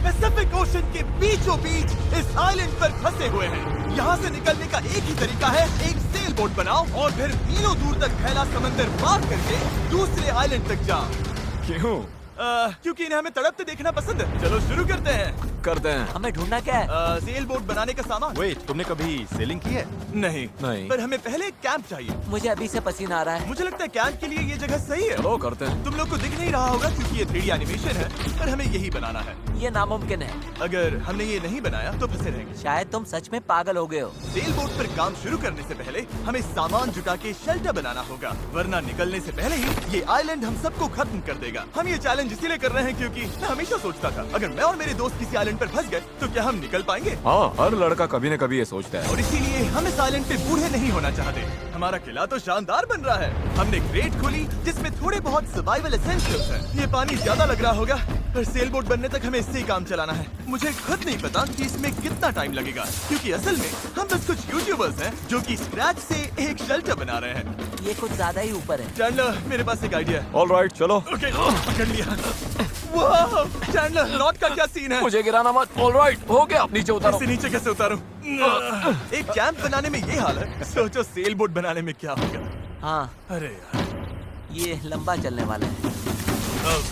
Pacific ocean के बीचों बीच इस आइलैंड पर फंसे हुए हैं। यहाँ से निकलने का एक ही तरीका है, एक सेल बोट बनाओ और फिर मीलों दूर तक फैला समंदर पार करके दूसरे आइलैंड तक जाओ। क्यों? क्योंकि इन्हें हमें तड़पते देखना पसंद है। चलो शुरू करते हैं। करते हैं। हमें ढूंढना क्या है? सेल बोट बनाने का सामान। वेट, तुमने कभी सेलिंग की है? नहीं नहीं। पर हमें पहले एक कैंप चाहिए। मुझे अभी से पसीना आ रहा है। मुझे लगता है कैंप के लिए ये जगह सही है। चलो करते हैं। तुम लोग को दिख नहीं रहा होगा क्योंकि ये 3D एनिमेशन है, पर हमें यही बनाना है। ये नामुमकिन है। अगर हमने ये नहीं बनाया तो फंसे रहेंगे। शायद तुम सच में पागल हो गए हो। सेल बोट पर काम शुरू करने से पहले हमें सामान जुटा के शेल्टर बनाना होगा, वरना निकलने से पहले ही ये आइलैंड हम सबको खत्म कर देगा। हम ये चैलेंज इसीलिए कर रहे हैं क्योंकि मैं हमेशा सोचता था अगर मैं और मेरे दोस्त किसी आइलैंड पर फंस गए तो क्या हम निकल पाएंगे। हाँ, हर लड़का कभी न कभी ये सोचता है। और इसीलिए हम इस आइलैंड पे बूढ़े नहीं होना चाहते। हमारा किला तो शानदार बन रहा है। हमने क्रेट खोली जिसमें थोड़े बहुत सर्वाइवल एसेंशियल्स हैं। ये पानी ज्यादा लग रहा होगा, पर सेल बोट बनने तक हमें इससे ही काम चलाना है। मुझे खुद नहीं पता कि इसमें कितना टाइम लगेगा, क्योंकि असल में हम बस कुछ यूट्यूबर्स हैं जो कि स्क्रैच से एक शेल्टर बना रहे हैं। ये कुछ ज्यादा ही ऊपर है। चैंडलर, मेरे पास एक आइडिया है। ऑल राइट, चलो। ओके, पकड़ लिया। वाह, चैंडलर, नॉट का क्या सीन है? मुझे गिराना मत। ऑल राइट, हो गया। नीचे उतारो। इससे नीचे कैसे उतारूं? एक कैंप बनाने में ये हाल है, सोचो सेल बोट बनाने में क्या होगा। हाँ, अरे यार, ये लंबा चलने वाला है।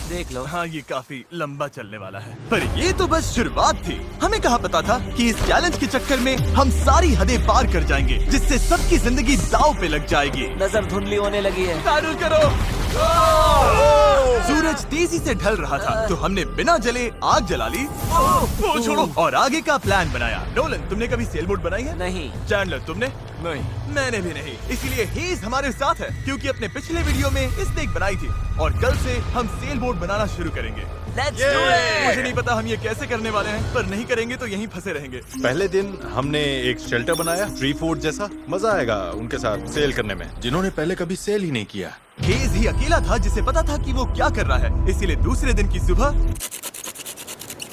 देख लो। हाँ, ये काफी लंबा चलने वाला है। पर ये तो बस शुरुआत थी। हमें कहाँ पता था कि इस चैलेंज के चक्कर में हम सारी हदें पार कर जाएंगे, जिससे सबकी जिंदगी दांव पे लग जाएगी। नजर धुंधली होने लगी है। पैडल करो। सूरज तेजी से ढल रहा था, तो हमने बिना जले आग जला ली। वो छोड़ो, और आगे का प्लान बनाया। नोलन, तुमने कभी सेल बोट बनाई है? नहीं। चैंडलर, तुमने? नहीं। मैंने भी नहीं। इसीलिए हेज हमारे साथ है, क्योंकि अपने पिछले वीडियो में इसने एक बनाई थी, और कल से हम सेल बोट बनाना शुरू करेंगे। Let's do it! मुझे नहीं पता हम ये कैसे करने वाले हैं, पर नहीं करेंगे तो यहीं फंसे रहेंगे। पहले दिन हमने एक शेल्टर बनाया, ट्री फूड जैसा। मजा आएगा उनके साथ सेल करने में, जिन्होंने पहले कभी सेल ही नहीं किया। हेज ही अकेला था जिसे पता था कि वो क्या कर रहा है, इसीलिए दूसरे दिन की सुबह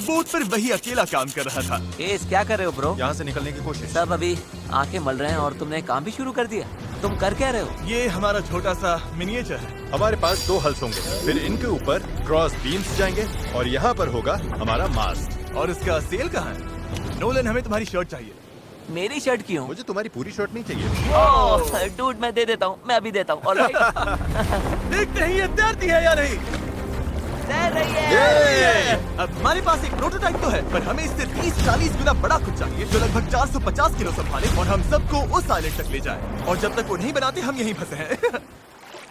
बोट पर वही अकेला काम कर रहा था। एस, क्या कर रहे हो ब्रो? यहाँ से निकलने की कोशिश। सब अभी आंखें मल रहे हैं और तुमने काम भी शुरू कर दिया। तुम कर क्या रहे हो? ये हमारा छोटा सा मिनिएचर है। हमारे पास 2 हल्स होंगे, फिर इनके ऊपर क्रॉस बीम्स जाएंगे और यहाँ पर होगा हमारा मास्ट। और इसका सेल कहाँ है? नोलन, हमें तुम्हारी शर्ट चाहिए। मेरी शर्ट क्यों? मुझे तुम्हारी पूरी शर्ट नहीं चाहिए। ओह, डूड, मैं दे देता हूँ। मैं अभी देता हूँ। ऑलराइट। देखते हैं ये तैरती है या नहीं। तैर रही है। अब हमारे पास एक प्रोटोटाइप तो है, पर हमें इससे 30-40 गुना बड़ा कुछ चाहिए, जो लगभग 450 किलो संभाले और हम सबको उस आइलैंड तक ले जाए। और जब तक वो नहीं बनाते हम यहीं फंसे हैं।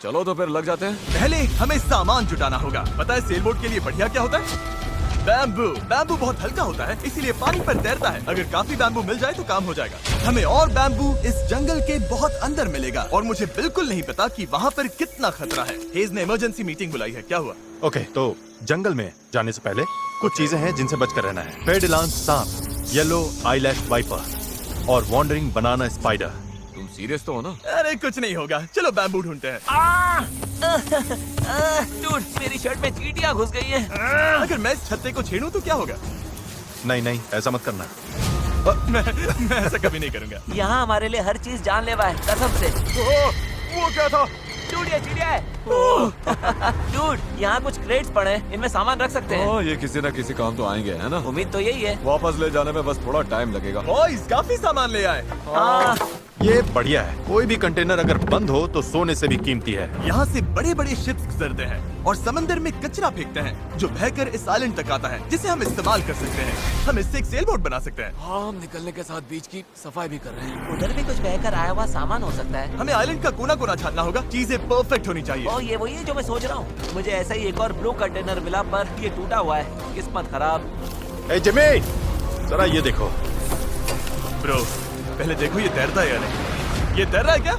चलो तो फिर लग जाते हैं। पहले हमें सामान जुटाना होगा। पता है सेल बोट के लिए बढ़िया क्या होता है? बैम्बू। बैम्बू बहुत हल्का होता है, इसीलिए पानी पर तैरता है। अगर काफी बैम्बू मिल जाए तो काम हो जाएगा। हमें और बैम्बू इस जंगल के बहुत अंदर मिलेगा, और मुझे बिल्कुल नहीं पता कि वहाँ पर कितना खतरा है। हेज ने इमरजेंसी मीटिंग बुलाई है। क्या हुआ? ओके, तो जंगल में जाने से पहले कुछ चीजें हैं जिनसे बचकर रहना है। फेडिलांस सांप, येलो आईलैश वाइपर और वॉन्डरिंग बनाना स्पाइडर। तुम सीरियस तो हो ना? अरे कुछ नहीं होगा, चलो बैम्बू ढूंढते हैं। डूड, मेरी शर्ट में चींटियां घुस गई हैं। अगर मैं इस छत्ते को छेड़ूं तो क्या होगा? नहीं नहीं, ऐसा मत करना। मैं ऐसा कभी नहीं करूंगा। यहाँ हमारे लिए हर चीज जानलेवा है, कसम से। वो क्या था? डूड, ये चिड़िया है। डूड, यहाँ कुछ क्रेट्स पड़े हैं, इनमें सामान रख सकते हैं। हाँ, ये किसी न किसी काम तो आएंगे, है ना? उम्मीद तो यही है। वापस ले जाने में बस थोड़ा टाइम लगेगा। बॉयज, काफी सामान ले आए। हाँ, ये बढ़िया है। कोई भी कंटेनर अगर बंद हो तो सोने से भी कीमती है। यहाँ से बड़े बड़े शिप्स गुजरते हैं और समंदर में कचरा फेंकते हैं, जो बहकर इस आइलैंड तक आता है, जिसे हम इस्तेमाल कर सकते हैं। हम इससे एक सेल बोट बना सकते हैं। हाँ, हम निकलने के साथ बीच की सफाई भी कर रहे हैं। उधर भी कुछ बहकर आया हुआ सामान हो सकता है। हमें आइलैंड का कोना कोना छानना होगा, चीजें परफेक्ट होनी चाहिए। ओ, ये वही है जो मैं सोच रहा हूँ। मुझे ऐसा ही एक और ब्लू कंटेनर मिला, पर ये टूटा हुआ है। किस्मत खराब। ए जिमी, जरा ये देखो। ब्रो, पहले देखो ये तैरता है या नहीं। ये तैर रहा है क्या?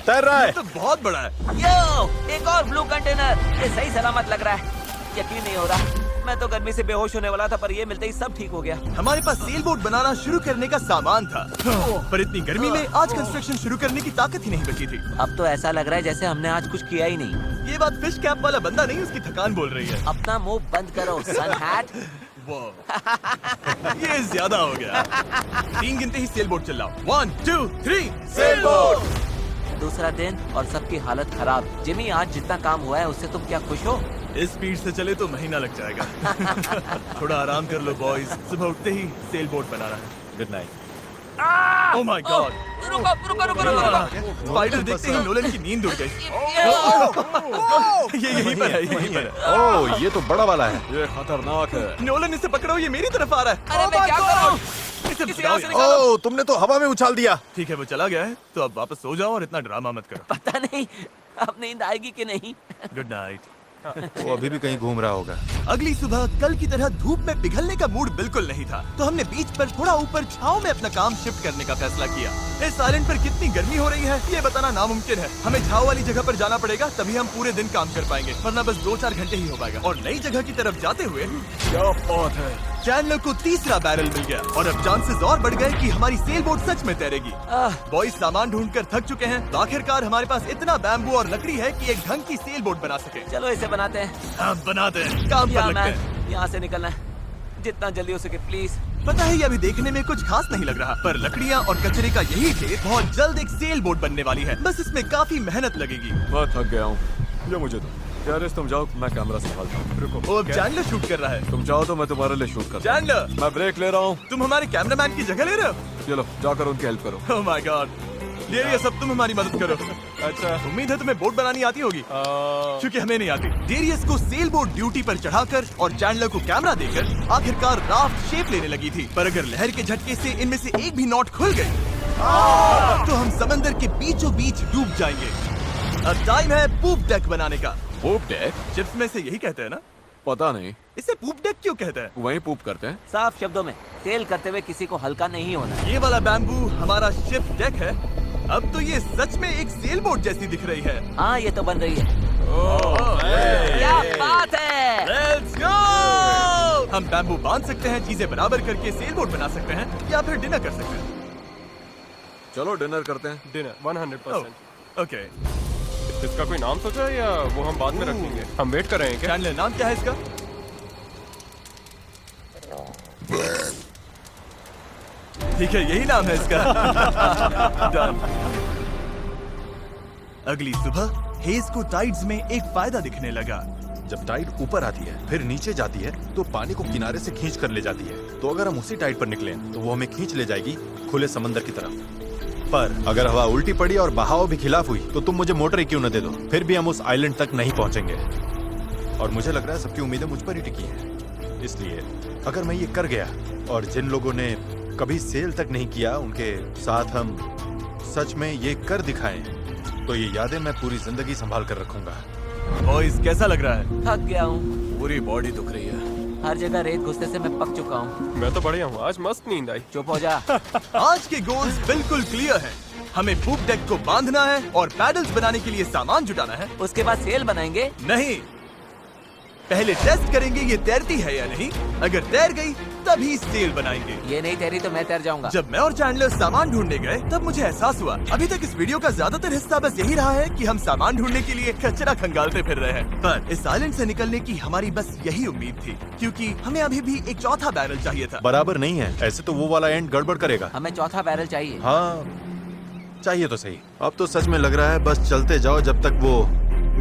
तैर रहा है। ये तो बहुत बड़ा है। यो, एक और ब्लू कंटेनर। ये सही सलामत लग रहा है। यकीन नहीं हो रहा। मैं तो गर्मी से बेहोश होने वाला था, पर ये मिलते ही सब ठीक हो गया। हमारे पास सेल बोट बनाना शुरू करने का सामान था, पर इतनी गर्मी में आज कंस्ट्रक्शन शुरू करने की ताकत ही नहीं बची थी। अब तो ऐसा लग रहा है जैसे हमने आज कुछ किया ही नहीं। ये बात फिश कैप वाला बंदा नहीं, उसकी थकान बोल रही है। अपना मुंह बंद करो, सन हैट। ये ज्यादा हो गया। 3 गिनते ही सेल बोट चलाओ। 1, 2, 3, सेल बोट। दूसरा दिन और सबकी हालत खराब। जिमी, आज जितना काम हुआ है उससे तुम क्या खुश हो? इस स्पीड से चले तो महीना लग जाएगा। थोड़ा आराम कर लो बॉयज, सुबह उठते ही सेल बोट बनाना है। Good night. Oh my God, रुको रुको रुको रुको। स्पाइडर देखते ही नोलन की नींद उड़ गई। ये यहीं पर है, यहीं पर है। ओह, ये तो बड़ा वाला है। ये खतरनाक है। नोलन इसे पकड़ो, ये मेरी तरफ आ रहा है। अरे मैं क्या करूं? इसे किसी भगाओ और से यार। निकालो। ओह, तुमने तो हवा में उछाल दिया। ठीक है, वो चला गया है, तो अब वापस सो जाओ और इतना ड्रामा मत करो। पता नहीं अब नींद आएगी कि नहीं। Good night. वो अभी भी कहीं घूम रहा होगा। अगली सुबह कल की तरह धूप में पिघलने का मूड बिल्कुल नहीं था, तो हमने बीच पर थोड़ा ऊपर छांव में अपना काम शिफ्ट करने का फैसला किया। इस आइलैंड पर कितनी गर्मी हो रही है ये बताना नामुमकिन है। हमें छांव वाली जगह पर जाना पड़ेगा, तभी हम पूरे दिन काम कर पाएंगे, वरना बस 2-4 घंटे ही हो पाएगा। और नई जगह की तरफ जाते हुए क्या बात है। चैंडलर को तीसरा बैरल मिल गया और अब चांसेस और बढ़ गए कि हमारी सेल बोट सच में तैरेगी। बॉयज सामान ढूंढकर थक चुके हैं, तो आखिरकार हमारे पास इतना बैम्बू और लकड़ी है कि एक ढंग की सेल बोट बना सके। चलो इसे बनाते हैं। हाँ, बनाते हैं, काम पर लगते हैं। यहाँ से निकलना है जितना जल्दी हो सके प्लीज। पता है ये अभी देखने में कुछ खास नहीं लग रहा, पर लकड़ियाँ और कचरे का यही ढेर बहुत जल्द एक सेल बोट बनने वाली है। बस इसमें काफी मेहनत लगेगी। मैं थक गया हूँ, ये मुझे दो। गैरेज तुम जाओ, मैं कैमरा संभालता हूँ। रुको, वो अब चैंडलर शूट कर रहा है। तुम जाओ तो मैं तुम्हारे लिए शूट करता चैंडलर, हूँ। मैं ब्रेक ले रहा हूँ। तुम हमारे कैमरामैन की जगह ले रहे हो? चलो जाकर उनकी हेल्प करो। ओह माय गॉड, ये सब तुम हमारी मदद करो। अच्छा। उम्मीद है तुम्हें बोट बनानी आती होगी, क्योंकि हमें नहीं आती। डेरियस को सेल बोट ड्यूटी पर चढ़ाकर और चैंडलर को कैमरा देकर आखिरकार राफ्ट शेप लेने लगी थी, पर अगर लहर के झटके से इनमें से एक भी नॉट खुल गई तो हम समंदर के बीचों बीच डूब जाएंगे। अब टाइम है पूप डेक बनाने का। पूप डेक? चिप्स में से यही कहते हैं ना? पता नहीं, इसे पूप डेक क्यों कहते हैं? वहीं पूप करते हैं। साफ शब्दों में सेल करते हुए किसी को हल्का नहीं होना। ये वाला बैम्बू हमारा शिप डेक है। अब तो ये सच में एक सेल बोट जैसी दिख रही है। हाँ ये तो बन रही है। क्या बात है। Let's go! हम बैम्बू बांध सकते हैं, चीजें बराबर करके सेल बोट बना सकते हैं, या फिर डिनर कर सकते हैं। चलो डिनर करते हैं। डिनर 100%। ओके, इसका कोई नाम सोचा है या वो हम बाद में रख लेंगे? हम वेट कर रहे हैं क्या? चैंडलर नाम क्या है इसका? ठीक है, यही नाम है इसका। Done. अगली सुबह हेज को टाइड्स में एक फायदा दिखने लगा। जब टाइड ऊपर आती है फिर नीचे जाती है तो पानी को किनारे से खींच कर ले जाती है। तो अगर हम उसी टाइड पर निकलें तो वो हमें खींच ले जाएगी खुले समंदर की तरफ। पर अगर हवा उल्टी पड़ी और बहाव भी खिलाफ हुई तो तुम मुझे मोटर ही क्यों न दे दो, फिर भी हम उस आइलैंड तक नहीं पहुंचेंगे। और मुझे लग रहा है सबकी उम्मीदें मुझ पर ही टिकी हैं। इसलिए अगर मैं ये कर गया और जिन लोगों ने कभी सेल तक नहीं किया उनके साथ हम सच में ये कर दिखाएं, तो ये यादें मैं पूरी जिंदगी संभाल कर रखूंगा। बॉयज कैसा लग रहा है? थक गया हूँ, पूरी बॉडी दुख रही है। हर जगह रेत घुसने से मैं पक चुका हूँ। मैं तो बढ़िया हूँ, आज मस्त नींद आई। चुप हो जा। आज के गोल्स बिल्कुल क्लियर हैं। हमें पूप डेक को बांधना है और पैडल्स बनाने के लिए सामान जुटाना है। उसके बाद सेल बनाएंगे। नहीं, पहले टेस्ट करेंगे ये तैरती है या नहीं। अगर तैर गई तभी सेल बनाएंगे। ये नहीं तैरी तो मैं तैर जाऊंगा। जब मैं और चैंडलर सामान ढूंढने गए तब मुझे एहसास हुआ अभी तक इस वीडियो का ज्यादातर हिस्सा बस यही रहा है कि हम सामान ढूंढने के लिए कचरा खंगालते फिर रहे हैं। पर इस आइलैंड से निकलने की हमारी बस यही उम्मीद थी, क्योंकि हमें अभी भी एक चौथा बैरल चाहिए था। बराबर नहीं है, ऐसे तो वो वाला एंड गड़बड़ करेगा। हमें चौथा बैरल चाहिए। हाँ चाहिए तो सही। अब तो सच में लग रहा है बस चलते जाओ जब तक वो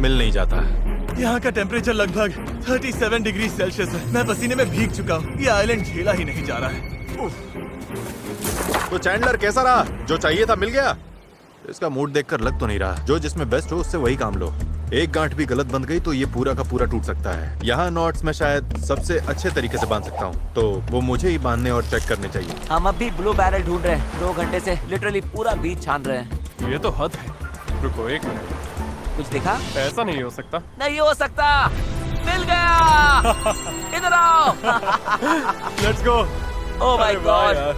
मिल नहीं जाता। यहाँ का टेम्परेचर लगभग 37 डिग्री सेल्सियस है। मैं पसीने में भीग चुका हूँ। ये आइलैंड झेला ही नहीं जा रहा है। तो चैंडलर कैसा रहा? जो चाहिए था मिल गया? इसका मूड देखकर लग तो नहीं रहा। जो जिसमें बेस्ट हो उससे वही काम लो। एक गांठ भी गलत बंध गई तो ये पूरा का पूरा टूट सकता है। यहाँ नॉट्स मैं शायद सबसे अच्छे तरीके से बांध सकता हूँ, तो वो मुझे ही बांधने और चेक करने चाहिए। हम अब भी ब्लू बैरल ढूंढ रहे हैं। 2 घंटे से लिटरली पूरा बीच छान रहे हैं। ये तो हद है। रुको 1 मिनट, कुछ दिखा? ऐसा नहीं हो सकता। नहीं हो सकता। मिल गया। इधर आओ। Let's go. ओह माय अरे वाह गॉड। यार।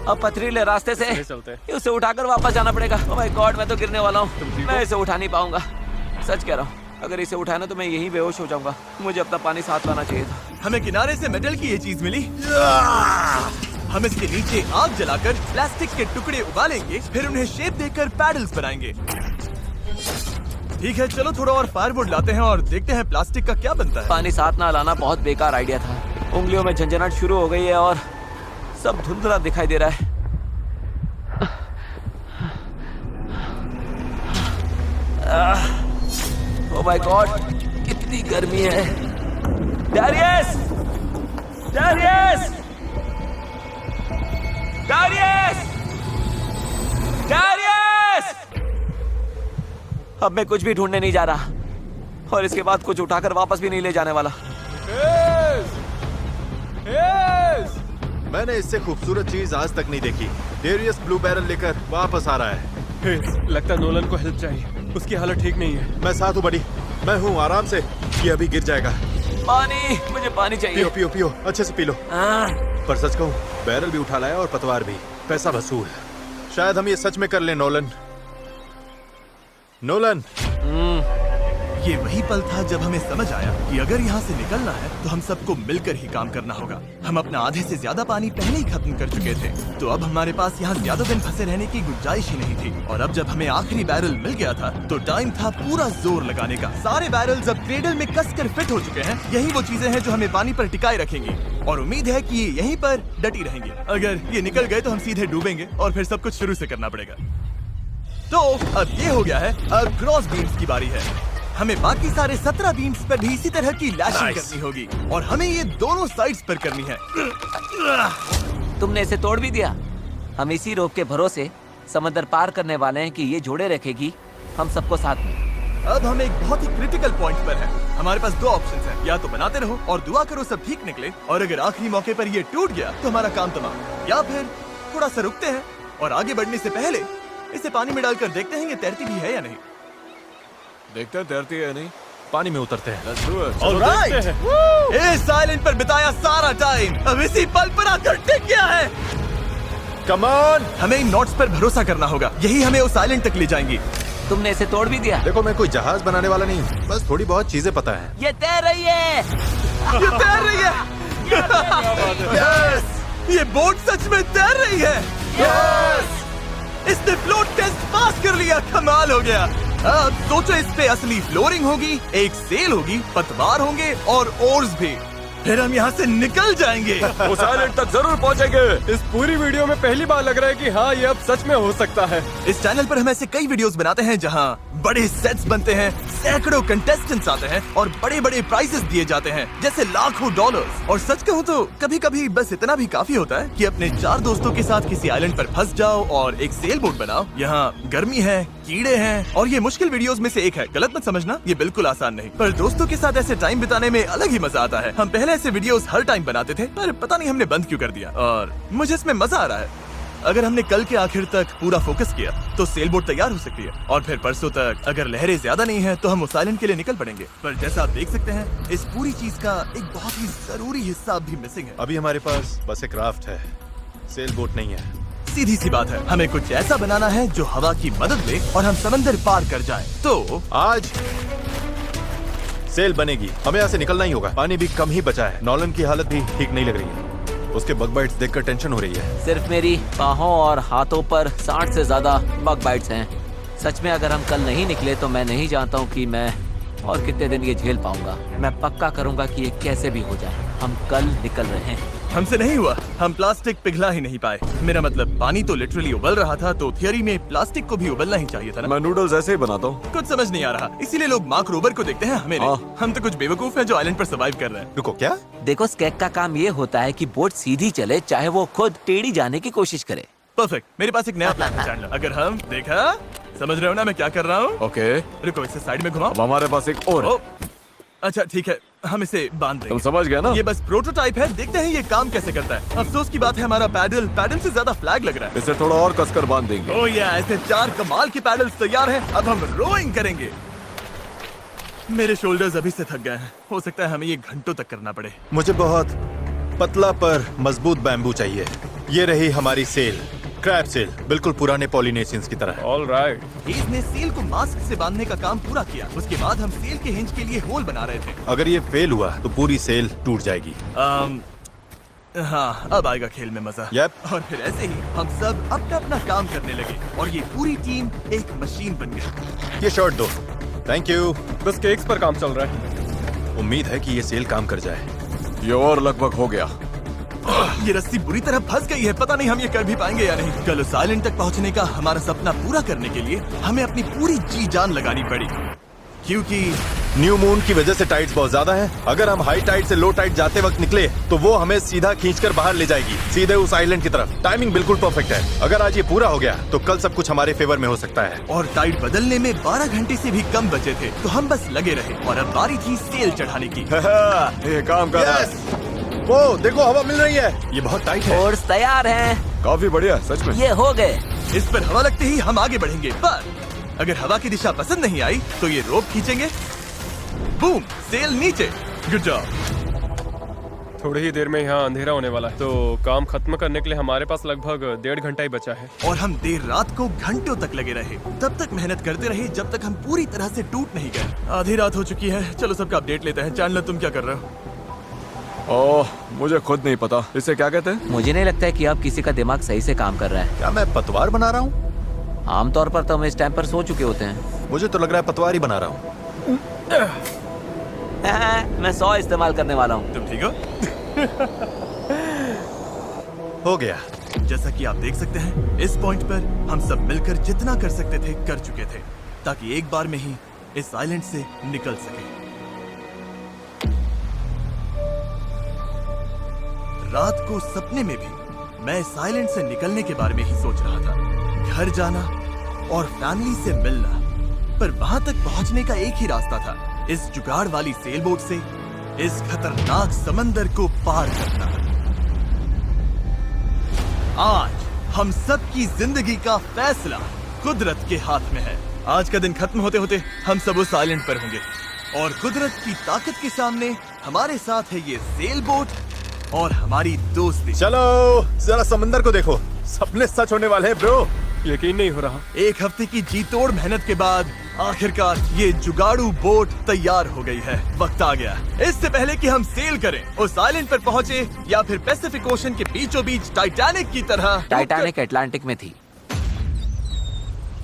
अब पथरीले रास्ते से चले चलते हैं। उसे उठाकर वापस जाना पड़ेगा। ओह माय गॉड, मैं तो गिरने वाला हूँ। तुम ठीक मैं हो? इसे उठा नहीं पाऊंगा। सच कह रहा हूँ, अगर इसे उठाना तो मैं यहीं बेहोश हो जाऊंगा। मुझे अपना पानी साथ लाना चाहिए था। हमें किनारे से मेटल की ये चीज मिली। हम इसके नीचे आग जलाकर प्लास्टिक के टुकड़े उबालेंगे, फिर उन्हें शेप देकर पैडल्स बनाएंगे। ठीक है, चलो थोड़ा और फायरवुड लाते हैं और देखते हैं प्लास्टिक का क्या बनता है। पानी साथ ना लाना बहुत बेकार आइडिया था। उंगलियों में झंझनाहट शुरू हो गई है और सब धुंधला दिखाई दे रहा है। ओह माय गॉड, कितनी गर्मी है। डैरियस! डैरियस! डैरियस! डैरियस! अब मैं कुछ भी ढूंढने नहीं जा रहा और इसके बाद कुछ उठाकर वापस भी नहीं ले जाने वाला। मैंने इससे खूबसूरत चीज आज तक नहीं देखी। डेरियस ब्लू बैरल लेकर वापस आ रहा है। लगता है नोलन को हेल्प चाहिए, उसकी हालत ठीक नहीं है। मैं साथ हूँ बड़ी, मैं हूँ, आराम से। ये अभी गिर जाएगा। पानी, मुझे पानी चाहिए। पियो पियो पियो, अच्छे से पी लो। पर सच कहूँ, बैरल भी उठा लाया और पतवार भी। पैसा वसूल। शायद हम ये सच में कर लें नोलन। नोलन, ये वही पल था जब हमें समझ आया कि अगर यहाँ से निकलना है तो हम सबको मिलकर ही काम करना होगा। हम अपना आधे से ज्यादा पानी पहले ही खत्म कर चुके थे, तो अब हमारे पास यहाँ ज्यादा दिन फंसे रहने की गुंजाइश ही नहीं थी। और अब जब हमें आखिरी बैरल मिल गया था तो टाइम था पूरा जोर लगाने का। सारे बैरल्स अब क्रेडल में कसकर फिट हो चुके हैं। यही वो चीजें हैं जो हमें पानी पर टिकाए रखेंगी और उम्मीद है कि ये यहीं पर डटी रहेंगी। अगर ये निकल गए तो हम सीधे डूबेंगे और फिर सब कुछ शुरू से करना पड़ेगा। तो अब ये हो गया है, अब क्रॉस बीम्स की बारी है। हमें बाकी सारे 17 बीम्स पर भी इसी तरह की लैशिंग करनी होगी और हमें ये दोनों साइड्स पर करनी है। तुमने इसे तोड़ भी दिया। हम इसी रोप के भरोसे समंदर पार करने वाले हैं कि ये जोड़े रखेगी हम सबको साथ में। अब हम एक बहुत ही क्रिटिकल पॉइंट पर हैं। हमारे पास दो ऑप्शंस हैं, या तो बनाते रहो और दुआ करो सब ठीक निकले, और अगर आखिरी मौके पर ये टूट गया तो हमारा काम तमाम, या फिर थोड़ा सा रुकते हैं और आगे बढ़ने से पहले इसे पानी में डालकर देखते हैं ये तैरती भी है या नहीं। देखते हैं तैरती है या नहीं। पानी में उतरते हैं। Let's do it. All right! इस आइलैंड पर बिताया सारा टाइम अब इसी पल पर आकर टिक गया है। Come on! हमें इन नोट्स पर भरोसा करना होगा, यही हमें उस आइलैंड तक ले जाएंगी। तुमने इसे तोड़ भी दिया। देखो, मैं कोई जहाज बनाने वाला नहीं, बस थोड़ी बहुत चीजें पता है। ये तैर रही है। ये तैर रही है। Yes! ये बोट सच में तैर रही है। Yes! इसने फ्लोट टेस्ट पास कर लिया। कमाल हो गया। अब सोचो, इस पे असली फ्लोरिंग होगी, एक सेल होगी, पतवार होंगे और ओर्स भी। फिर हम यहाँ से निकल जाएंगे। उस आइलैंड तक जरूर पहुंचेंगे। इस पूरी वीडियो में पहली बार लग रहा है कि हाँ, ये अब सच में हो सकता है। इस चैनल पर हम ऐसे कई वीडियोस बनाते हैं जहाँ बड़े सेट्स बनते हैं, सैकड़ों कंटेस्टेंट्स आते हैं और बड़े बड़े प्राइजेस दिए जाते हैं, जैसे लाखों डॉलर्स। और सच कहूँ तो कभी कभी बस इतना भी काफी होता है कि अपने 4 दोस्तों के साथ किसी आइलैंड पर फंस जाओ और एक सेल बोट बनाओ। यहाँ गर्मी है, कीड़े हैं और ये मुश्किल वीडियोस में से एक है। गलत मत समझना, ये बिल्कुल आसान नहीं, पर दोस्तों के साथ ऐसे टाइम बिताने में अलग ही मजा आता है। हम पहले ऐसे वीडियोस हर टाइम बनाते थे, पर पता नहीं हमने बंद क्यों कर दिया, और मुझे इसमें मजा आ रहा है। अगर हमने कल के आखिर तक पूरा फोकस किया तो सेल बोट तैयार हो सकती है, और फिर परसों तक अगर लहरें ज्यादा नहीं है तो हम उस आइलैंड के लिए निकल पड़ेंगे। पर जैसा आप देख सकते हैं, इस पूरी चीज का एक बहुत ही जरूरी हिस्सा भी मिसिंग है। अभी हमारे पास बस एक राफ्ट है, सेल बोट नहीं है। सीधी सी बात है, हमें कुछ ऐसा बनाना है जो हवा की मदद ले और हम समंदर पार कर जाएं। तो आज सेल बनेगी, हमें यहाँ से निकलना ही होगा। पानी भी कम ही बचा है। नॉलन की हालत भी ठीक नहीं लग रही है, उसके बग बाइट्स देखकर टेंशन हो रही है। सिर्फ मेरी बाहों और हाथों पर 60 से ज्यादा बग बाइट्स हैं। सच में अगर हम कल नहीं निकले तो मैं नहीं जानता हूँ कि मैं और कितने दिन ये झेल पाऊंगा। मैं पक्का करूंगा कि ये कैसे भी हो जाए। हम कल निकल रहे हैं। हमसे नहीं हुआ, हम प्लास्टिक पिघला ही नहीं पाए। मेरा मतलब पानी तो लिटरली उबल रहा था, तो थियरी में प्लास्टिक को भी उबलना ही चाहिए था ना। मैं नूडल्स ऐसे ही बनाता हूँ। कुछ समझ नहीं आ रहा, इसीलिए लोग मार्क रोबर को देखते हैं, हमें नहीं। हाँ। हम तो कुछ बेवकूफ हैं जो आइलैंड पर सर्वाइव कर रहे हैं। रुको, क्या? देखो, स्केक का काम ये होता है कि बोट सीधी चले, चाहे वो खुद टेढ़ी जाने की कोशिश करे। परफेक्ट, मेरे पास एक नया प्लान है चैंडलर। अगर हम देखा, समझ रहे हो ना मैं क्या कर रहा हूँ? ओके, रुको, इसे साइड में घुमाओ। अब हमारे पास एक और है। ओ, अच्छा ठीक है, हम इसे बांध तुम देंगे। समझ गए ना? ये बस प्रोटोटाइप है, देखते हैं ये काम कैसे करता है। अफसोस की बात है, हमारा पैडल से ज्यादा फ्लैग लग रहा है। इसे थोड़ा और कसकर बांध देंगे। ओह या, ऐसे 4 कमाल के पैडल्स तैयार हैं। अब हम रोइंग करेंगे। मेरे शोल्डर्स अभी से थक गए हैं, हो सकता है हमें ये घंटों तक करना पड़े। मुझे बहुत पतला पर मजबूत बैम्बू चाहिए। ये रही हमारी सेल, क्रैब सेल, बिल्कुल पुराने पॉलिनेशियंस की तरह। All right. हेज ने सेल को मास्क से बांधने का काम पूरा किया। उसके बाद हम सेल के हिंज के लिए होल बना रहे थे। अगर ये फेल हुआ तो पूरी सेल टूट जाएगी। हाँ, अब आएगा खेल में मजा। Yep. और फिर ऐसे ही हम सब अपना अपना काम करने लगे और ये पूरी टीम एक मशीन बन गई। ये शर्ट दो। Thank you. बस केक्स पर काम चल रहा है। उम्मीद है कि ये सेल काम कर जाए। ये और लगभग हो गया। ये रस्सी बुरी तरह फंस गई है, पता नहीं हम ये कर भी पाएंगे या नहीं। कल उस आइलैंड तक पहुंचने का हमारा सपना पूरा करने के लिए हमें अपनी पूरी जी जान लगानी पड़ी, क्योंकि न्यू मून की वजह से टाइड्स बहुत ज्यादा हैं। अगर हम हाई टाइड से लो टाइड जाते वक्त निकले तो वो हमें सीधा खींचकर बाहर ले जाएगी, सीधे उस आइलैंड की तरफ। टाइमिंग बिल्कुल परफेक्ट है। अगर आज ये पूरा हो गया तो कल सब कुछ हमारे फेवर में हो सकता है। और टाइड बदलने में 12 घंटे से भी कम बचे थे, तो हम बस लगे रहे और अब बारी थी सेल चढ़ाने की। ये काम कर रहा है। Yes! वो देखो, हवा मिल रही है। ये बहुत टाइट है। फोर्स तैयार हैं। काफी बढ़िया, सच में। ये हो गए। इस पर हवा लगते ही हम आगे बढ़ेंगे, पर अगर हवा की दिशा पसंद नहीं आई तो ये रोप खींचेंगे। बूम, सेल नीचे। Good job. थोड़ी ही देर में यहाँ अंधेरा होने वाला है, तो काम खत्म करने के लिए हमारे पास लगभग 1.5 घंटा ही बचा है। और हम देर रात को घंटों तक लगे रहे, तब तक मेहनत करते रहे जब तक हम पूरी तरह से टूट नहीं गए। आधी रात हो चुकी है, चलो सबका अपडेट लेते हैं। चैंडलर, तुम क्या कर रहे हो? ओह, मुझे खुद नहीं पता इसे क्या कहते हैं। मुझे नहीं लगता है कि अब किसी का दिमाग सही से काम कर रहा है। क्या मैं पतवार बना रहा हूँ? आमतौर पर तो हम इस टाइम पर सो चुके होते हैं। मुझे तो लग रहा है पतवार ही बना रहा हूँ। मैं 100 इस्तेमाल करने वाला हूँ। तुम ठीक हो? हो गया। जैसा कि आप देख सकते हैं, इस पॉइंट पर हम सब मिलकर जितना कर सकते थे कर चुके थे, ताकि एक बार में ही इस आइलैंड से निकल सके। रात को सपने में भी मैं इस आइलैंड से निकलने के बारे में ही सोच रहा था, घर जाना और फैमिली से मिलना। पर वहां तक पहुंचने का एक ही रास्ता था, इस जुगाड़ वाली सेल बोट से इस खतरनाक समंदर को पार करना। आज हम सब की जिंदगी का फैसला कुदरत के हाथ में है। आज का दिन खत्म होते होते हम सब उस आइलैंड पर होंगे, और कुदरत की ताकत के सामने हमारे साथ है ये सेल बोट और हमारी दोस्ती। चलो जरा समंदर को देखो, सपने सच होने वाले हैं ब्रो। यकीन नहीं हो रहा। एक हफ्ते की जी तोड़ मेहनत के बाद आखिरकार ये जुगाड़ू बोट तैयार हो गई है। वक्त आ गया, इससे पहले कि हम सेल करें, उस आइलैंड पर पहुंचे या फिर पैसिफिक ओशन के बीचों बीच टाइटैनिक की तरह। टाइटैनिक अटलांटिक में थी।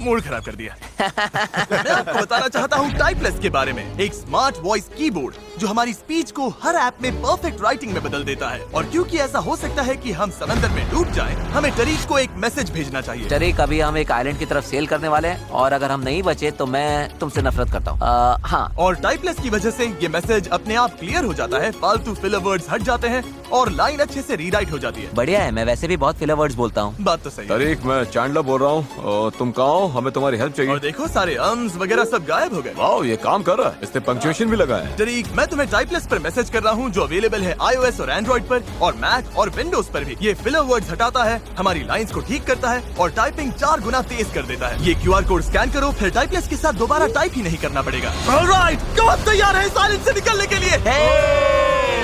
मूड खराब कर दिया। मैं आपको बताना चाहता हूँ टाइपलेस के बारे में, एक स्मार्ट वॉइस कीबोर्ड जो हमारी स्पीच को हर ऐप में परफेक्ट राइटिंग में बदल देता है। और क्योंकि ऐसा हो सकता है कि हम समंदर में डूब जाएं, हमें टरीक को एक मैसेज भेजना चाहिए। टरीक, अभी हम एक आइलैंड की तरफ सेल करने वाले हैं, और अगर हम नहीं बचे तो मैं तुमसे नफरत करता हूँ। हाँ। और टाइपलेस की वजह से ये मैसेज अपने आप क्लियर हो जाता है, फालतू फिलर वर्ड्स हट जाते हैं और लाइन अच्छे से रीराइट हो जाती है। बढ़िया है, मैं वैसे भी बहुत फिलर वर्ड्स बोलता हूँ। बात तो सही है। तरीक, मैं चैंडलर बोल रहा हूँ। तुम कहाँ हो? हमें तुम्हारी हेल्प चाहिए। और देखो, सारे अम्स वगैरह सब गायब हो गए। वाओ, ये काम कर रहा है। इसने पंक्चुएशन भी लगा है। टरीक, मैं तुम्हें टाइपलेस पर मैसेज कर रहा हूँ जो अवेलेबल है iOS और एंड्रॉइड पर, और मैक और विंडोज पर भी। ये फिलर वर्ड्स हटाता है, हमारी लाइंस को ठीक करता है और टाइपिंग 4 गुना तेज कर देता है। ये QR कोड स्कैन करो, फिर टाइपलेस के साथ दोबारा टाइप ही नहीं करना पड़ेगा। ऑलराइट, कब तैयार है इस आइलैंड से निकलने के लिए?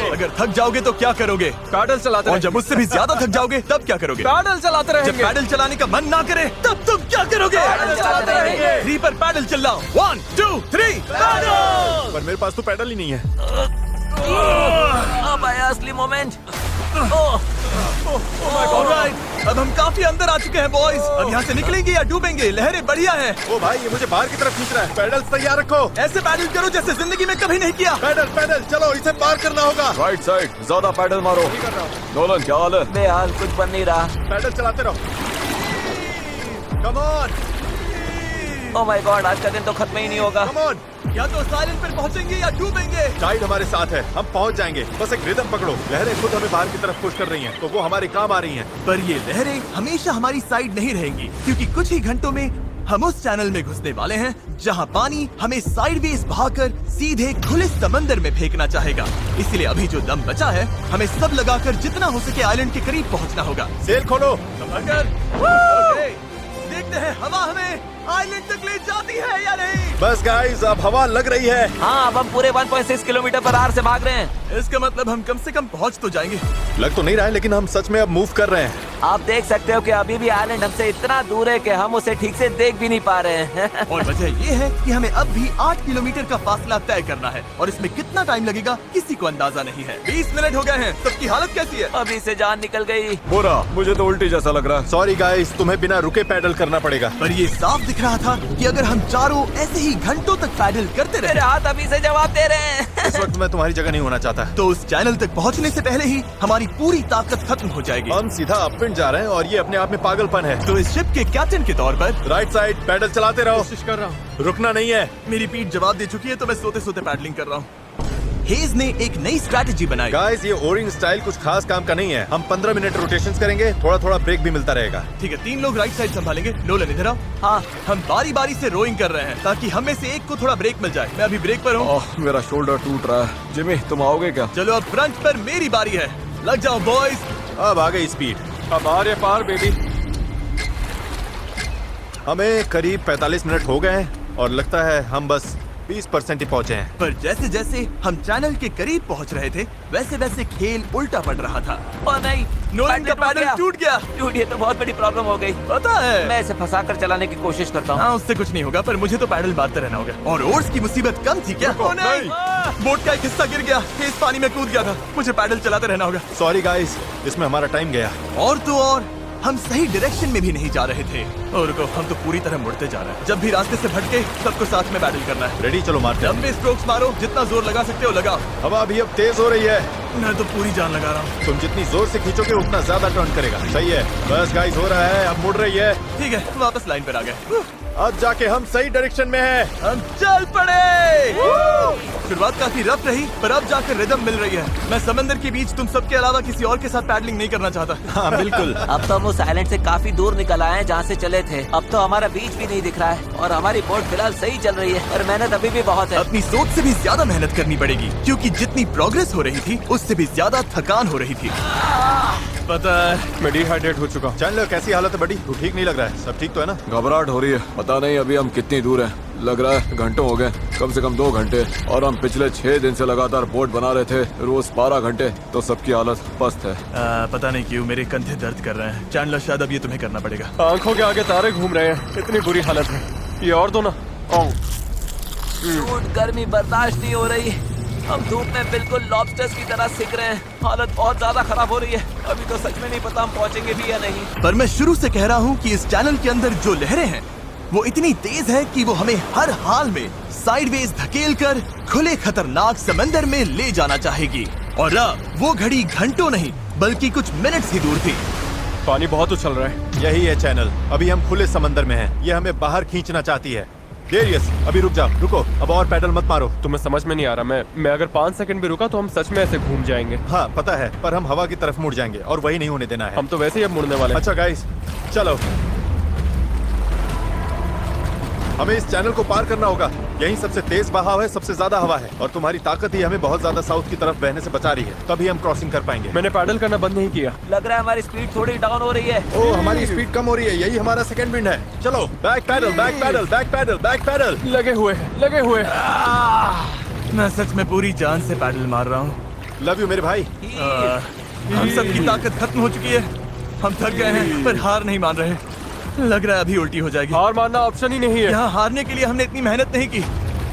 अगर थक जाओगे तो क्या करोगे? पैडल चलाते और जब उससे भी ज्यादा थक जाओगे तब क्या करोगे? पैडल चलाते जब रहेंगे। पैडल चलाने का मन ना करे तब तुम क्या करोगे? पैडल चलाते रहेंगे। 3 पर पैडल चलाओ। 1 2 3 पैडल। पर मेरे पास तो पैडल ही नहीं है। अब आया असली मोमेंट। ऑलराइट, अब हम काफी अंदर आ चुके हैं बॉयज। अब यहाँ से निकलेंगे या डूबेंगे? लहरें बढ़िया हैं। ओ भाई, ये मुझे बाहर की तरफ खींच रहा है। पैडल तैयार रखो। ऐसे पैडल करो जैसे जिंदगी में कभी नहीं किया। पैडल पैडल चलो, इसे पार करना होगा। राइट साइड, ज्यादा पैडल मारो। नोलन, क्या हाल है? बेहाल, कुछ बन नहीं रहा। पैडल चलाते रहो। Come on, oh my God, आज का दिन तो खत्म ही नहीं होगा। Come on. या तो साइलेंट पर पहुँचेंगे या डूबेंगे। टाइड हमारे साथ है, हम पहुंच जाएंगे। बस एक रिदम पकड़ो। लहरें खुद हमें बाहर की तरफ पुश कर रही हैं, तो वो हमारे काम आ रही हैं। पर ये लहरें हमेशा हमारी साइड नहीं रहेंगी, क्योंकि कुछ ही घंटों में हम उस चैनल में घुसने वाले हैं जहां पानी हमें साइडवेज बहाकर सीधे खुले समंदर में फेंकना चाहेगा। इसलिए अभी जो दम बचा है, हमें सब लगाकर जितना हो सके आइलैंड के करीब पहुंचना होगा। सेल खोलो। ओके, देखते हैं हवा हमें आइलैंड तक ले जाती है या नहीं। बस गाइस, अब हवा लग रही है। हाँ, अब हम पूरे 1.6 किलोमीटर पर आवर से भाग रहे हैं। इसका मतलब हम कम से कम पहुंच तो जाएंगे। लग तो नहीं रहा है, लेकिन हम सच में अब मूव कर रहे हैं। आप देख सकते हो कि अभी भी आइलैंड हमसे इतना दूर है कि हम उसे ठीक से देख भी नहीं पा रहे हैं। और वजह ये है कि हमें अब भी 8 किलोमीटर का फासला तय करना है, और इसमें कितना टाइम लगेगा किसी को अंदाजा नहीं है। 20 मिनट हो गए हैं। सबकी हालत कैसी है? अभी से जान निकल गई। बुरा, मुझे तो उल्टी जैसा लग रहा है। सॉरी गाइस, तुम्हें बिना रुके पैडल करना पड़ेगा। पर ये साफ दिख रहा था कि अगर हम चारों ऐसे ही घंटों तक पैडल करते मेरे रहे हाथ अभी से जवाब दे रहे हैं। इस वक्त मैं तुम्हारी जगह नहीं होना चाहता। तो उस चैनल तक पहुंचने से पहले ही हमारी पूरी ताकत खत्म हो जाएगी। हम सीधा अपविंड जा रहे हैं और ये अपने आप में पागलपन है। तो इस शिप के कैप्टन के तौर पर राइट साइड पैडल चलाते रहो। कोशिश कर रहा हूँ। रुकना नहीं है। मेरी पीठ जवाब दे चुकी है तो मैं सोते सोते पैडलिंग कर रहा हूँ। हेज ने एक नई स्ट्रैटेजी बनाई। गाइस, ये ओरिंग स्टाइल कुछ खास काम का नहीं है। हम 15 मिनट रोटेशंस करेंगे, थोड़ा थोड़ा ब्रेक भी मिलता रहेगा। ठीक है, 3 लोग राइट साइड संभालेंगे। नोलन इधर आओ। हाँ, हम बारी बारी से रोइंग कर रहे हैं ताकि हम में से एक को थोड़ा ब्रेक मिल जाए। मैं अभी ब्रेक पर हूँ। मेरा शोल्डर टूट रहा है। जिमी, तुम आओगे क्या? चलो अब फ्रंट पर मेरी बारी है। लग जाओ बॉयज। अब आ गई स्पीड। अब आ रहे पार बेबी। हमें करीब 45 मिनट हो गए हैं और लगता है हम बस 20% ही पहुंचे हैं। पर जैसे जैसे हम चैनल के करीब पहुंच रहे थे वैसे वैसे खेल उल्टा पड़ रहा था। ओ नहीं, नोलन का पैडल टूट गया। टूट, ये तो बहुत बड़ी प्रॉब्लम हो गई। पता है, मैं इसे फंसा कर चलाने की कोशिश करता हूँ। हाँ उससे कुछ नहीं होगा, पर मुझे तो पैडल मारते रहना होगा। और ओर्स की मुसीबत कम थी क्या? ओ नहीं, बोट का एक हिस्सा गिर गया। इस पानी में कूद गया था। मुझे पैडल चलाते रहना होगा। सॉरी गाइस, इसमें हमारा टाइम गया। और तो और हम सही डायरेक्शन में भी नहीं जा रहे थे। और रुको, हम तो पूरी तरह मुड़ते जा रहे हैं। जब भी रास्ते से भटके सबको साथ में पैडल करना है। रेडी, चलो मारते हैं। लंबे स्ट्रोक्स मारो, जितना जोर लगा सकते हो लगाओ। हवा भी अब तेज हो रही है। मैं तो पूरी जान लगा रहा हूँ। तुम जितनी जोर से खींचोगे उतना ज्यादा टर्न करेगा। सही है, बस गाइस हो रहा है, अब मुड़ रही है। ठीक है, वापस लाइन पर आ गए। अब जाके हम सही डायरेक्शन में हैं। हम चल पड़े। शुरुआत काफी रफ रही, पर अब जाकर रिदम मिल रही है। मैं समंदर के बीच तुम सबके अलावा किसी और के साथ पैडलिंग नहीं करना चाहता। हाँ बिल्कुल। अब तो हम उस आइलैंड से काफी दूर निकल आए हैं जहाँ से चले थे। अब तो हमारा बीच भी नहीं दिख रहा है और हमारी बोट फिलहाल सही चल रही है, पर मेहनत अभी भी बहुत है। अपनी सोच से भी ज्यादा मेहनत करनी पड़ेगी, क्योंकि जितनी प्रोग्रेस हो रही थी उससे भी ज्यादा थकान हो रही थी। पता है, मैं डिहाइड्रेट हो चुका हूँ। चैनलर, कैसी हालत है बड़ी? तू ठीक नहीं लग रहा है। सब ठीक तो है ना? घबराहट हो रही है। पता नहीं अभी हम कितनी दूर हैं। लग रहा है घंटों हो गए, कम से कम 2 घंटे। और हम पिछले 6 दिन से लगातार बोट बना रहे थे, रोज 12 घंटे। तो सबकी हालत पस्त है। पता नहीं क्यों मेरे कंधे दर्द कर रहे हैं। चैंडलर, शायद अब ये तुम्हें करना पड़ेगा। आंखों के आगे तारे घूम रहे हैं। इतनी बुरी हालत है। ये और दो ना। धूप, गर्मी बर्दाश्त नहीं हो रही। हम धूप में बिल्कुल लॉबस्टर्स की तरह सिक रहे हैं। हालत बहुत ज्यादा खराब हो रही है। अभी तो सच में नहीं पता हम पहुंचेंगे भी या नहीं। पर मैं शुरू से कह रहा हूँ कि इस चैनल के अंदर जो लहरें हैं वो इतनी तेज है कि वो हमें हर हाल में साइडवेज धकेल कर खुले खतरनाक समंदर में ले जाना चाहेगी। और अब वो घड़ी घंटों नहीं बल्कि कुछ मिनट्स ही दूर थी। पानी बहुत उछल रहा है। यही है चैनल। अभी हम खुले समंदर में हैं। ये हमें बाहर खींचना चाहती है। डेरियस, अभी रुक जा। रुको, अब और पैडल मत मारो। तुम्हें समझ में नहीं आ रहा। मैं अगर 5 सेकंड भी रुका तो हम सच में ऐसे घूम जाएंगे। हाँ पता है, पर हम हवा की तरफ मुड़ जाएंगे और वही नहीं होने देना है। हम तो वैसे ही अब मुड़ने वाले हैं। अच्छा गाइस, चलो। हमें इस चैनल को पार करना होगा। यही सबसे तेज बहाव है, सबसे ज्यादा हवा है और तुम्हारी ताकत ही हमें बहुत ज्यादा साउथ की तरफ बहने से बचा रही है। तभी हम क्रॉसिंग कर पाएंगे। मैंने पैडल करना बंद नहीं किया। लग रहा है हमारी स्पीड थोड़ी डाउन हो रही है। ओ, हमारी स्पीड कम हो रही है। यही हमारा सेकंड विंड है। चलो, back paddle, back paddle, back paddle, back paddle. लगे हुए हैं, लगे हुए हैं। मैं सच में पूरी जान से पैडल मार रहा हूँ। लव यू मेरे भाई। हम सबकी ताकत खत्म हो चुकी है। हम थक गए हैं पर हार नहीं मान रहे। लग रहा है अभी उल्टी हो जाएगी। हार मानना ऑप्शन ही नहीं है। यहाँ हारने के लिए हमने इतनी मेहनत नहीं की।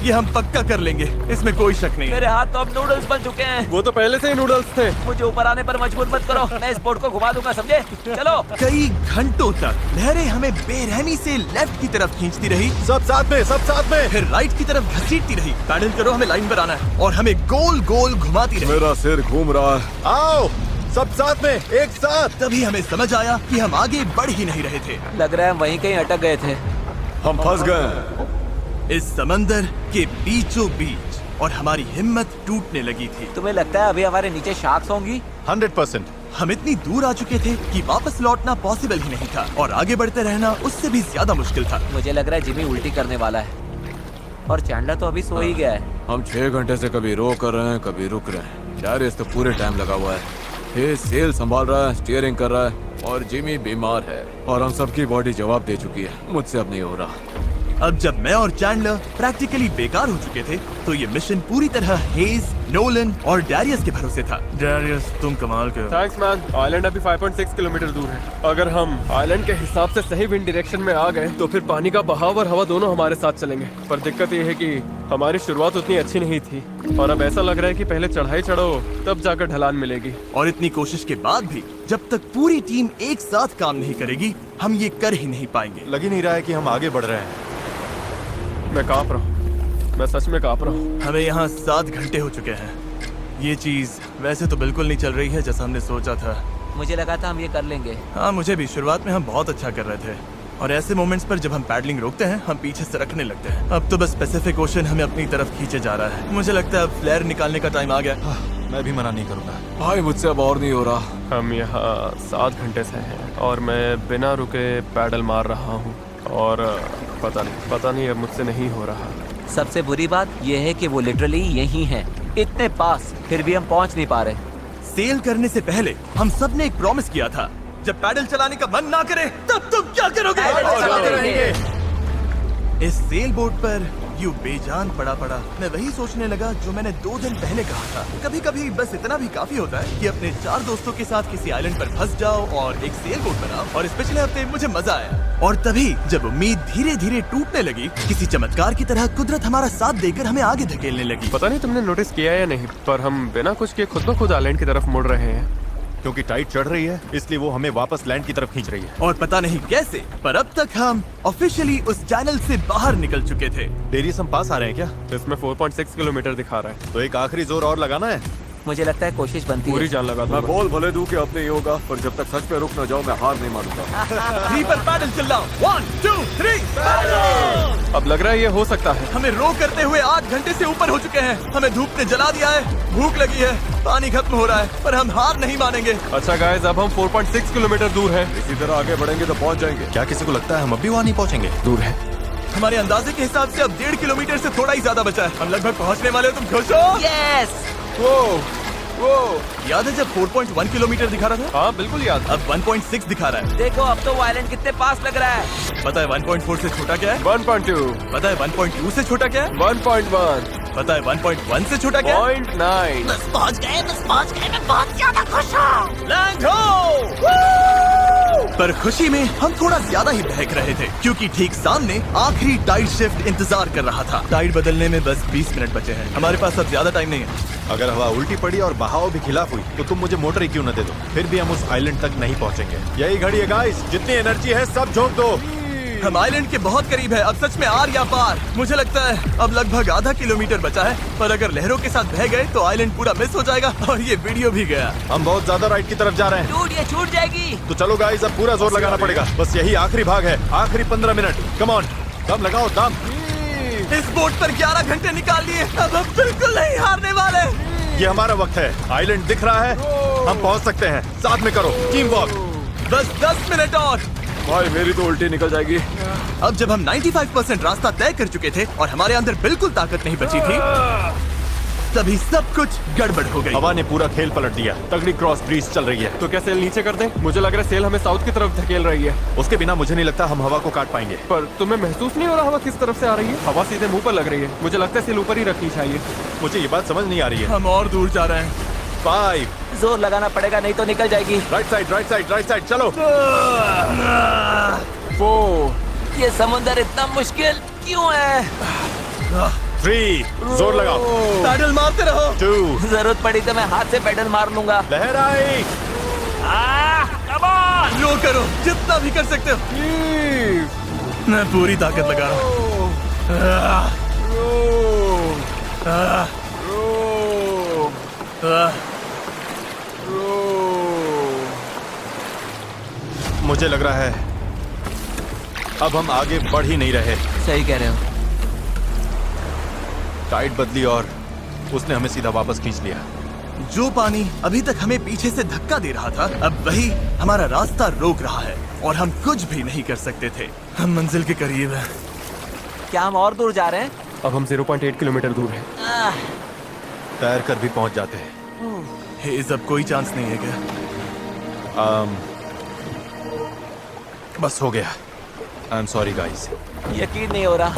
ये हम पक्का कर लेंगे, इसमें कोई शक नहीं है। मेरे हाथ तो अब नूडल्स बन चुके हैं। वो तो पहले से ही नूडल्स थे। मुझे ऊपर आने पर मजबूर मत करो। मैं इस बोट को घुमा दूंगा, समझे? चलो। कई घंटों तक लहरें हमें बेरहमी से लेफ्ट की तरफ खींचती रही, सब साथ में, सब साथ में। फिर राइट की तरफ घसीटती रही। पैडल करो, हमें लाइन पर आना है और हमें गोल गोल घुमाती रही। मेरा सिर घूम रहा है। आओ सब साथ में, एक साथ। तभी हमें समझ आया कि हम आगे बढ़ ही नहीं रहे थे। लग रहा है हम वहीं कहीं अटक गए थे। हम फंस गए इस समंदर के बीचों बीच और हमारी हिम्मत टूटने लगी थी। तुम्हें लगता है अभी हमारे नीचे शार्क्स होंगी? 100%। हम इतनी दूर आ चुके थे कि वापस लौटना पॉसिबल ही नहीं था और आगे बढ़ते रहना उससे भी ज्यादा मुश्किल था। मुझे लग रहा है जिमी उल्टी करने वाला है और चैंडलर तो अभी सो ही गया है। हम 6 घंटे से कभी रो कर रहे हैं, कभी रुक रहे हैं। डैरियस तो पूरे टाइम लगा हुआ है। ये सेल संभाल रहा है, स्टीयरिंग कर रहा है और जिमी बीमार है और हम सबकी बॉडी जवाब दे चुकी है। मुझसे अब नहीं हो रहा। अब जब मैं और चैंडलर प्रैक्टिकली बेकार हो चुके थे तो ये मिशन पूरी तरह हेज, नोलन और डैरियस के भरोसे था। डैरियस, तुम कमाल के हो। Thanks man. आइलैंड अभी 5.6 किलोमीटर दूर है। अगर हम आइलैंड के हिसाब से सही विंड डायरेक्शन में आ गए तो फिर पानी का बहाव और हवा दोनों हमारे साथ चलेंगे। पर दिक्कत ये है कि हमारी शुरुआत उतनी अच्छी नहीं थी और अब ऐसा लग रहा है कि पहले चढ़ाई चढ़ो तब जाकर ढलान मिलेगी। और इतनी कोशिश के बाद भी जब तक पूरी टीम एक साथ काम नहीं करेगी हम ये कर ही नहीं पाएंगे। लग ही नहीं रहा है कि हम आगे बढ़ रहे हैं। मैं कांप रहा हूँ, मैं सच में कांप रहा हूँ। हमें यहाँ 7 घंटे हो चुके हैं। ये चीज वैसे तो बिल्कुल नहीं चल रही है जैसा हमने सोचा था। मुझे लगा था हम ये कर लेंगे। हाँ मुझे भी, शुरुआत में हम बहुत अच्छा कर रहे थे और ऐसे मोमेंट्स पर जब हम पैडलिंग रोकते हैं हम पीछे सरकने लगते हैं। अब तो बस पैसिफिक ओशन हमें अपनी तरफ खींचे जा रहा है। मुझे लगता है अब फ्लेयर निकालने का टाइम आ गया। मैं भी मना नहीं करूंगा। भाई मुझसे अब और नहीं हो रहा। हम यहाँ 7 घंटे से हैं और मैं बिना रुके पैडल मार रहा हूँ और पता नहीं अब मुझसे नहीं हो रहा। सबसे बुरी बात यह है कि वो लिटरली यहीं है, इतने पास, फिर भी हम पहुंच नहीं पा रहे। सेल करने से पहले हम सब ने एक प्रॉमिस किया था, जब पैडल चलाने का मन ना करे तब तुम क्या करोगे? पैडल चलाते रहेंगे। इस सेल बोट पर यूं बेजान पड़ा मैं वही सोचने लगा जो मैंने 2 दिन पहले कहा था। कभी कभी बस इतना भी काफी होता है कि अपने 4 दोस्तों के साथ किसी आइलैंड पर फंस जाओ और एक सेल बोट बनाओ। और इस पिछले हफ्ते मुझे मजा आया और तभी जब उम्मीद धीरे धीरे टूटने लगी, किसी चमत्कार की तरह कुदरत हमारा साथ देकर हमें आगे धकेलने लगी। पता नहीं तुमने नोटिस किया या नहीं, पर हम बिना कुछ किए खुद ब खुद आइलैंड की तरफ मुड़ रहे हैं। क्योंकि टाइड चढ़ रही है इसलिए वो हमें वापस लैंड की तरफ खींच रही है। और पता नहीं कैसे, पर अब तक हम ऑफिशियली उस चैनल से बाहर निकल चुके थे। डेरियस हम पास आ रहे हैं क्या? इसमें 4.6 किलोमीटर दिखा रहा है। तो एक आखिरी जोर और लगाना है। मुझे लगता है कोशिश बनती पूरी है। जान लगा मैं दूंगा। बोल भले दूं कि अब नहीं होगा, पर जब तक सच पे रुक न जाओ मैं हार नहीं मानूंगा। 3 पर पैडल चिल्लाओ। 1 2 3 अब लग रहा है ये हो सकता है। हमें रो करते हुए 8 घंटे से ऊपर हो चुके हैं। हमें धूप ने जला दिया है, भूख लगी है, पानी खत्म हो रहा है, पर हम हार नहीं मानेंगे। अच्छा गाइस, अब हम 4.6 किलोमीटर दूर हैं। इसी तरह आगे बढ़ेंगे तो पहुंच जाएंगे। क्या किसी को लगता है हम अभी वहाँ नहीं पहुँचेंगे? दूर है। हमारे अंदाजे के हिसाब से अब 1.5 किलोमीटर से थोड़ा ही ज्यादा बचा है। हम लगभग पहुंचने वाले हो। तुम खुश हो? यस। वो याद है जब 4.1 किलोमीटर दिखा रहा था? हाँ बिल्कुल याद। अब 1.6 दिखा रहा है। देखो अब तो वो आइलैंड कितने पास लग रहा है। पता है 1.4 से छोटा क्या है? 1.2, पता है 1.2 से छोटा क्या है? 1.1, पता है 1.1 से छोटा क्या है? 0.9। बस पहुंच गए मैं बहुत ज्यादा खुश हूँ। लैंड हो! पर खुशी में हम थोड़ा ज्यादा ही बहक रहे थे क्योंकि ठीक सामने आखिरी टाइड शिफ्ट इंतजार कर रहा था। टाइड बदलने में बस 20 मिनट बचे हैं। हमारे पास अब ज्यादा टाइम नहीं है। अगर हवा उल्टी पड़ी और बहाव भी खिलाफ हुई तो तुम मुझे मोटर ही क्यों न दे दो, फिर भी हम उस आइलैंड तक नहीं पहुंचेंगे। यही घड़ी है गाइस, जितनी एनर्जी है सब झोंक दो। हम आइलैंड के बहुत करीब है। अब सच में आर या पार। मुझे लगता है अब लगभग आधा किलोमीटर बचा है, पर अगर लहरों के साथ बह गए तो आइलैंड पूरा मिस हो जाएगा और ये वीडियो भी गया। हम बहुत ज्यादा राइट की तरफ जा रहे हैं। टूट ये छूट जाएगी। तो चलो गाइस, अब पूरा जोर लगाना पड़ेगा। बस यही आखिरी भाग है, आखिरी 15 मिनट। कम ऑन, दम लगाओ दम। इस बोट पर 11 घंटे निकाल लिए। अब हम बिल्कुल नहीं हारने वाले। ये हमारा वक्त है। आइलैंड दिख रहा है, हम पहुंच सकते हैं। साथ में करो, टीम वर्क। बस 10 मिनट और। भाई मेरी तो उल्टी निकल जाएगी। अब जब हम 95% रास्ता तय कर चुके थे और हमारे अंदर बिल्कुल ताकत नहीं बची थी, तभी सब कुछ गड़बड़ हो गई। हवा ने पूरा खेल पलट दिया। तगड़ी क्रॉस ब्रीज चल रही है। तो क्या सेल नीचे कर दें? मुझे लग रहा है सेल हमें साउथ की तरफ धकेल रही है। उसके बिना मुझे नहीं लगता हम हवा को काट पाएंगे। पर तुम्हें महसूस नहीं हो रहा हवा किस तरफ से आ रही है? हवा सीधे मुंह पर लग रही है। मुझे लगता है सेल ऊपर ही रखनी चाहिए। मुझे ये बात समझ नहीं आ रही है। हम और दूर जा रहे हैं। 5 जोर लगाना पड़ेगा नहीं तो निकल जाएगी। Right side right side right side चलो। 4, ये समुंदर इतना मुश्किल क्यों है? 3 जोर लगाओ। पैडल मारते रहो। 2 जरूरत पड़ी तो मैं हाथ से पेडल मार लूंगा। लहर आई। Come on. रो करो जितना भी कर सकते हो। मैं पूरी ताकत लगा रहा हूँ। मुझे लग रहा है अब हम आगे बढ़ ही नहीं रहे। सही कह रहे हो। टाइड बदली और उसने हमें सीधा वापस खींच लिया। जो पानी अभी तक हमें पीछे से धक्का दे रहा था, अब वही हमारा रास्ता रोक रहा है और हम कुछ भी नहीं कर सकते थे। हम मंजिल के करीब हैं। क्या हम और दूर जा रहे हैं? अब हम 0.8 किलोमीटर दूर हैं। तैर कर भी पहुंच जाते हैं। हेज, अब कोई चांस नहीं है क्या? बस हो गया। I am sorry guys. यकीन नहीं हो रहा।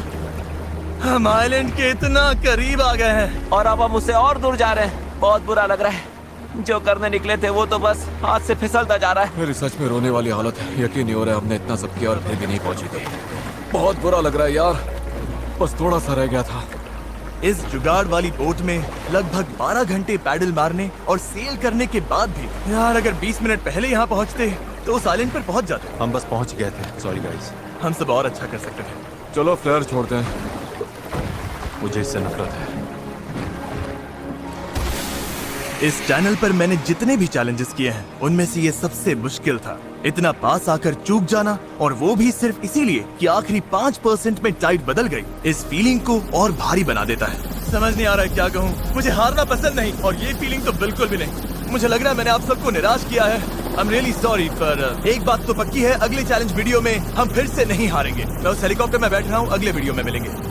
हम आइलैंड के इतना करीब आ गए हैं और अब हम उससे और दूर जा रहे हैं। बहुत बुरा लग रहा है। जो करने निकले थे वो तो बस हाथ से फिसलता जा रहा है। मेरी सच में रोने वाली हालत है। यकीन नहीं हो रहा है हमने इतना सब किया और फिर भी नहीं पहुंची थी। बहुत बुरा लग रहा है यार। बस थोड़ा सा रह गया था। इस जुगाड़ वाली बोट में लगभग 12 घंटे पैडल मारने और सेल करने के बाद भी यार अगर 20 मिनट पहले यहाँ पहुँचते तो उस आइलैंड पर पहुँच जाते। हम बस पहुंच गए थे, सॉरी गाइस। हम सब और अच्छा कर सकते थे। चलो फ्लेयर छोड़ते हैं। मुझे इससे नफरत है। इस चैनल पर मैंने जितने भी चैलेंजेस किए हैं उनमें से ये सबसे मुश्किल था। इतना पास आकर चूक जाना, और वो भी सिर्फ इसीलिए कि आखिरी 5% में टाइट बदल गई, इस फीलिंग को और भारी बना देता है। समझ नहीं आ रहा है क्या कहूँ। मुझे हारना पसंद नहीं और ये फीलिंग तो बिल्कुल भी नहीं। मुझे लग रहा है मैंने आप सबको निराश किया है। आई एम रियली सॉरी, पर एक बात तो पक्की है, अगले चैलेंज वीडियो में हम फिर से नहीं हारेंगे। मैं उस हेलीकॉप्टर में बैठ रहा हूँ, अगले वीडियो में मिलेंगे।